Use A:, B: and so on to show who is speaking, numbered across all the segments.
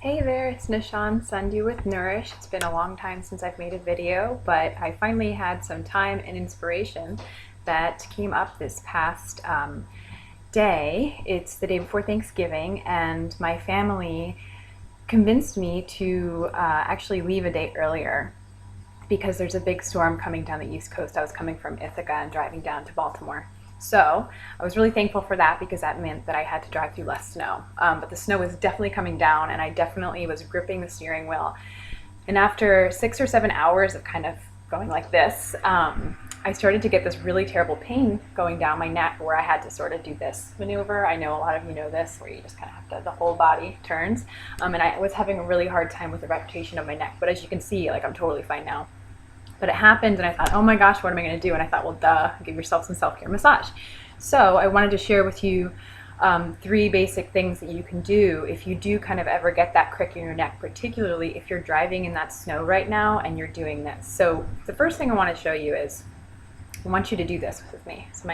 A: Hey there, it's Nishan Sandhu with Nourish. It's been a long time since I've made a video, but I finally had some time and inspiration that came up this past day. It's the day before Thanksgiving, and my family convinced me to actually leave a day earlier because there's a big storm coming down the East Coast. I was coming from Ithaca and driving down to Baltimore. So I was really thankful for that because that meant that I had to drive through less snow. But the snow was definitely coming down, and I definitely was gripping the steering wheel. And after 6 or 7 hours of kind of going like this, I started to get this really terrible pain going down my neck where I had to sort of do this maneuver. I know a lot of you know this, where you just kind of have to, the whole body turns. And I was having a really hard time with the rotation of my neck. But as you can see, like, I'm totally fine now. But it happened, and I thought, oh my gosh, what am I going to do? And I thought, well, duh, give yourself some self-care massage. So I wanted to share with you 3 basic things that you can do if you do kind of ever get that crick in your neck, particularly if you're driving in that snow right now and you're doing this. So the first thing I want to show you is, I want you to do this with me. So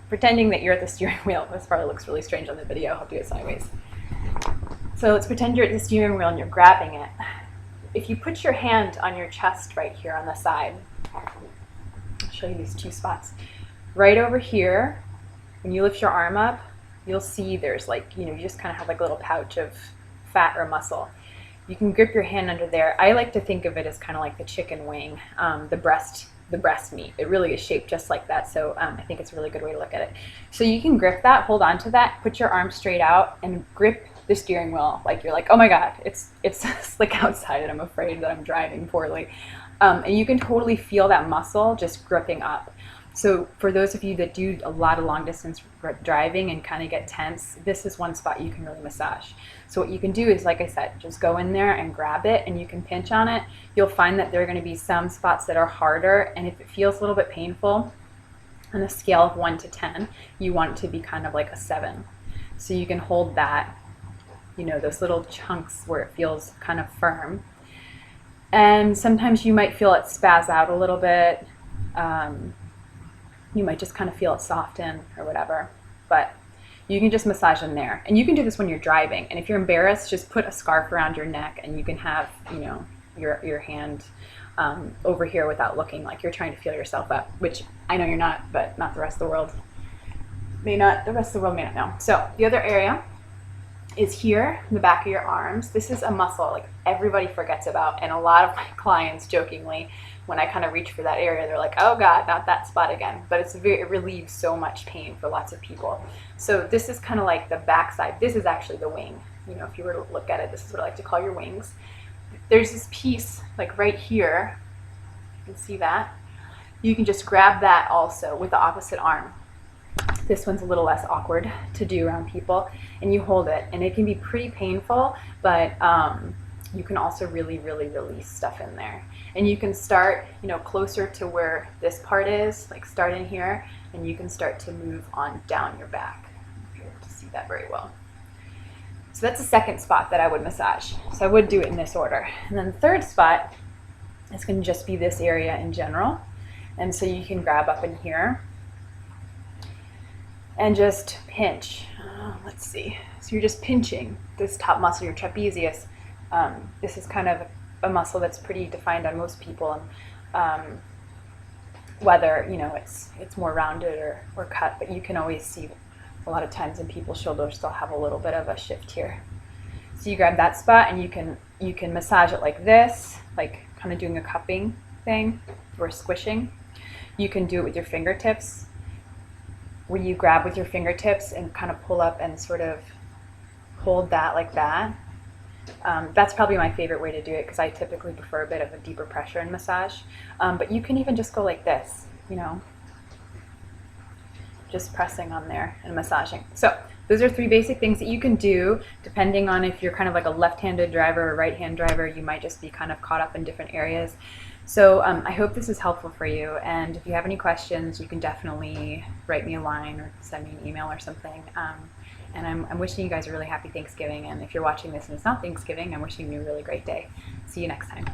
A: pretending that you're at the steering wheel. This probably looks really strange on the video. I'll do it sideways. So let's pretend you're at the steering wheel and you're grabbing it. If you put your hand on your chest right here on the side, I'll show you these 2 spots. Right over here, when you lift your arm up, you'll see there's you just kind of have like a little pouch of fat or muscle. You can grip your hand under there. I like to think of it as kind of like the chicken wing, the breast meat. It really is shaped just like that, so I think it's a really good way to look at it. So you can grip that, hold on to that, put your arm straight out, and grip the steering wheel like you're like, oh my god, it's slick outside and I'm afraid that I'm driving poorly. And you can totally feel that muscle just gripping up. So for those of you that do a lot of long distance driving and kind of get tense, this is one spot you can really massage. So what you can do is, like I said, just go in there and grab it, and you can pinch on it. You'll find that there are going to be some spots that are harder, and if it feels a little bit painful, on a scale of 1 to 10, you want it to be kind of like a 7. So you can hold that, those little chunks where it feels kind of firm. And sometimes you might feel it spaz out a little bit. You might just kind of feel it soften or whatever. But you can just massage in there. And you can do this when you're driving. And if you're embarrassed, just put a scarf around your neck, and you can have, your hand over here without looking like you're trying to feel yourself up, which I know you're not, but not the rest of the world. The rest of the world may not know. So the other area is here in the back of your arms. This is a muscle like everybody forgets about, and a lot of my clients jokingly, when I kind of reach for that area, they're like, oh god, not that spot again. But it relieves so much pain for lots of people. So this is kind of like the backside. This is actually the wing. If you were to look at it, this is what I like to call your wings. There's this piece like right here. You can see that. You can just grab that also with the opposite arm. This one's a little less awkward to do around people, and you hold it, and it can be pretty painful, but you can also really, really release stuff in there. And you can start, closer to where this part is, like start in here, and you can start to move on down your back. You're able to see that very well. So that's the second spot that I would massage. So I would do it in this order. And then the third spot is going to just be this area in general. And so you can grab up in here and just pinch. Let's see. So you're just pinching this top muscle, your trapezius. This is kind of a muscle that's pretty defined on most people, and whether it's more rounded or cut, but you can always see a lot of times in people's shoulders they'll have a little bit of a shift here. So you grab that spot, and you can massage it like this, like kind of doing a cupping thing or squishing. You can do it with your fingertips, where you grab with your fingertips and kind of pull up and sort of hold that like that. That's probably my favorite way to do it because I typically prefer a bit of a deeper pressure in massage. But you can even just go like this, just pressing on there and massaging. So those are 3 basic things that you can do depending on if you're kind of like a left-handed driver or right-hand driver. You might just be kind of caught up in different areas. So I hope this is helpful for you, and if you have any questions, you can definitely write me a line or send me an email or something. And I'm wishing you guys a really happy Thanksgiving, and if you're watching this and it's not Thanksgiving, I'm wishing you a really great day. See you next time.